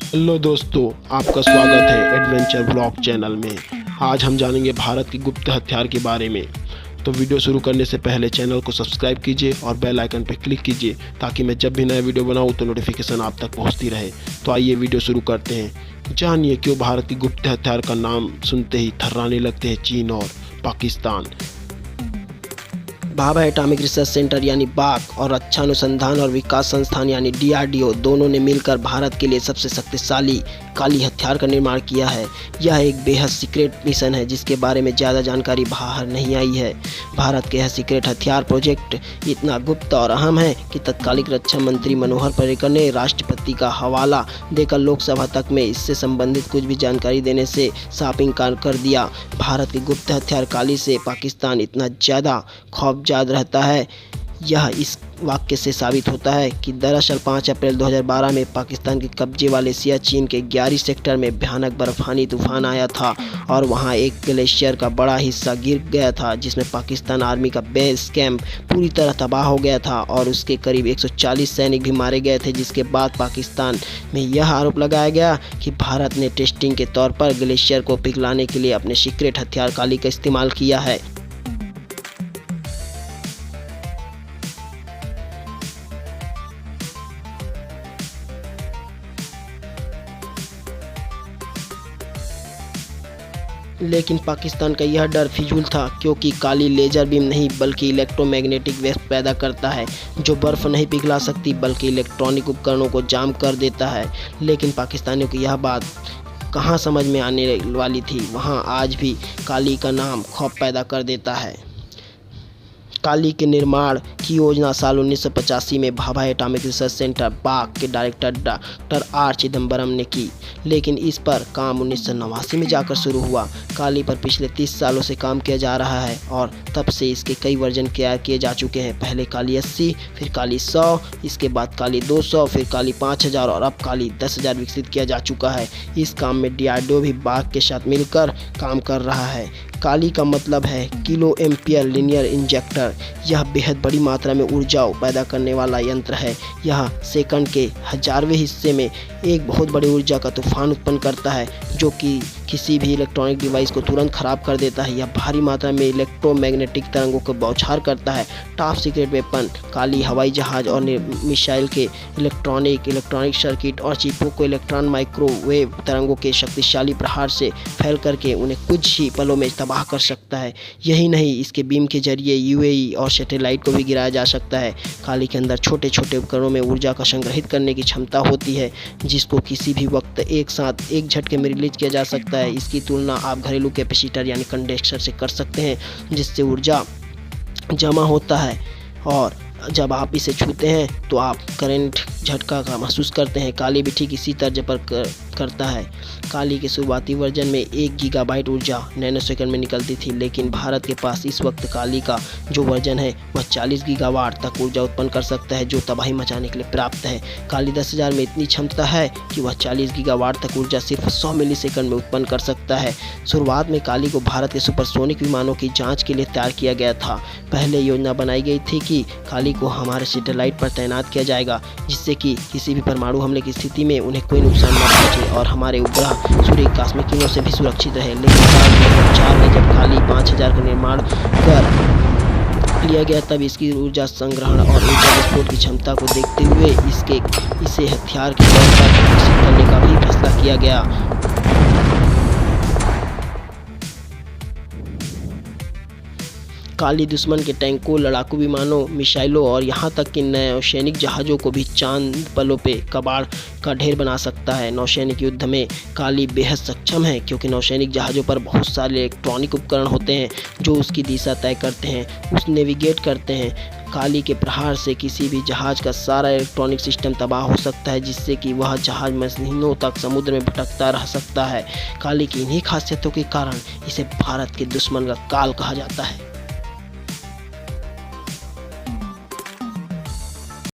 Hello दोस्तों, आपका स्वागत है एडवेंचर ब्लॉग चैनल में। आज हम जानेंगे भारत की गुप्त हथियार के बारे में। तो वीडियो शुरू करने से पहले चैनल को सब्सक्राइब कीजिए और बेल आइकन पर क्लिक कीजिए ताकि मैं जब भी नया वीडियो बनाऊं तो नोटिफिकेशन आप तक पहुंचती रहे। तो आइए वीडियो शुरू करते हैं। जानिए क्यों भारत की गुप्त हथियार का नाम सुनते ही थर्राने लगते हैं चीन और Pakistan. Bhabha atomic research centre यानी बाक और रक्षा अनुसंधान और विकास संस्थान यानी DRDO दोनों ने मिलकर भारत के लिए सबसे शक्तिशाली काली हथियार का निर्माण किया है। यह एक बेहद सीक्रेट मिशन है जिसके बारे में ज़्यादा जानकारी बाहर नहीं आई है। भारत के यह सीक्रेट हथियार प्रोजेक्ट इतना गुप्त और अहम है कि तत्कालिक रक्षा मंत्री मनोहर पर्रिकर ने राष्ट्रपति का हवाला देकर लोकसभा तक में इससे संबंधित कुछ भी जानकारी देने से साफ इनकार कर दिया। भारत के गुप्त हथियार काली से पाकिस्तान इतना ज़्यादा खौफजदा रहता है, यह इस वाक्य से साबित होता है कि दरअसल 5 अप्रैल 2012 में पाकिस्तान के कब्जे वाले सियाचिन के 11 सेक्टर में भयानक बर्फानी तूफान आया था और वहां एक ग्लेशियर का बड़ा हिस्सा गिर गया था जिसमें पाकिस्तान आर्मी का बेस कैंप पूरी तरह तबाह हो गया था और उसके करीब 140 सैनिक भी मारे गए थे। जिसके बाद पाकिस्तान में यह आरोप लगाया गया कि भारत ने टेस्टिंग के तौर पर ग्लेशियर को पिघलाने के लिए अपने सीक्रेट हथियार काली का इस्तेमाल किया है। लेकिन पाकिस्तान का यह डर फिजूल था क्योंकि काली लेजर बीम नहीं बल्कि इलेक्ट्रोमैग्नेटिक वेव पैदा करता है जो बर्फ़ नहीं पिघला सकती बल्कि इलेक्ट्रॉनिक उपकरणों को जाम कर देता है। लेकिन पाकिस्तानियों की यह बात कहाँ समझ में आने वाली थी। वहाँ आज भी काली का नाम खौफ पैदा कर देता है। काली के निर्माण की योजना साल 1985 में भाभा एटॉमिक रिसर्च सेंटर बाक के डायरेक्टर डॉक्टर R चिदम्बरम ने की, लेकिन इस पर काम 1989 में जाकर शुरू हुआ। काली पर पिछले 30 सालों से काम किया जा रहा है और तब से इसके कई वर्जन तैयार किए जा चुके हैं। पहले काली 80, फिर काली 100, इसके बाद काली 200, फिर काली 5000 और अब काली 10,000 विकसित किया जा चुका है। इस काम में DRDO भी बाक के साथ मिलकर काम कर रहा है। काली का मतलब है किलो एम्पियर लीनियर इंजेक्टर। यह बेहद बड़ी मात्रा में ऊर्जा पैदा करने वाला यंत्र है। यह सेकंड के 1000वें हिस्से में एक बहुत बड़ी ऊर्जा का तूफान उत्पन्न करता है जो कि किसी भी इलेक्ट्रॉनिक डिवाइस को तुरंत खराब कर देता है। यह भारी मात्रा में इलेक्ट्रोमैग्नेटिक तरंगों को बौछार करता है। टॉप सीक्रेट वेपन काली हवाई जहाज और मिसाइल के इलेक्ट्रॉनिक सर्किट और चिपों को इलेक्ट्रॉन माइक्रोवेव तरंगों के शक्तिशाली प्रहार से फैल करके उन्हें कुछ ही पलों में तबाह कर सकता है। यही नहीं, इसके बीम के जरिए UAE और सैटेलाइट को भी गिराया जा सकता है। काली के अंदर छोटे छोटे उपकरणों में ऊर्जा का संग्रहित करने की क्षमता होती है जिसको किसी भी वक्त एक साथ एक झटके में रिलीज किया जा सकता है। इसकी तुलना आप घरेलू कैपेसिटर यानी कंडेंसर से कर सकते हैं जिससे ऊर्जा जमा होता है और जब आप इसे छूते हैं तो आप करंट झटका का महसूस करते हैं। काली भी ठीक इसी तर्ज पर करता है। काली के शुरुआती वर्जन में 1 गीगाबाइट ऊर्जा नैनोसेकंड में निकलती थी, लेकिन भारत के पास इस वक्त काली का जो वर्जन है वह 40 गीगावाट तक ऊर्जा उत्पन्न कर सकता है जो तबाही मचाने के लिए पर्याप्त है। काली 10,000 में इतनी क्षमता है कि वह 40 गीगावाट तक ऊर्जा सिर्फ 100 मिलीसेकंड में उत्पन्न कर सकता है। शुरुआत में काली को भारत के सुपरसोनिक विमानों की जाँच के लिए तैयार किया गया था। पहले योजना बनाई गई थी कि काली को हमारे सैटेलाइट पर तैनात किया जाएगा जिससे कि किसी भी परमाणु हमले की स्थिति में उन्हें कोई नुकसान न पहुंचे और हमारे उपग्रह सूर्य की आकस्मिक किरणों से भी सुरक्षित रहे। लेकिन साल 2004 में जब काली 5000 का निर्माण कर लिया गया तब इसकी ऊर्जा संग्रहण और ऊर्जा विस्फोट की क्षमता को देखते हुए इसे हथियार के तौर पर विकसित करने का भी फैसला किया गया। काली दुश्मन के टैंकों, लड़ाकू विमानों, मिसाइलों और यहाँ तक कि नौसैनिक जहाज़ों को भी चांद पलों पे कबाड़ का ढेर बना सकता है। नौसैनिक युद्ध में काली बेहद सक्षम है क्योंकि नौसैनिक जहाज़ों पर बहुत सारे इलेक्ट्रॉनिक उपकरण होते हैं जो उसकी दिशा तय करते हैं, उस नेविगेट करते हैं। काली के प्रहार से किसी भी जहाज़ का सारा इलेक्ट्रॉनिक सिस्टम तबाह हो सकता है जिससे कि वह जहाज़ महीनों तक समुद्र में भटकता रह सकता है। काली की इन्हीं खासियतों के कारण इसे भारत के दुश्मन का काल कहा जाता है।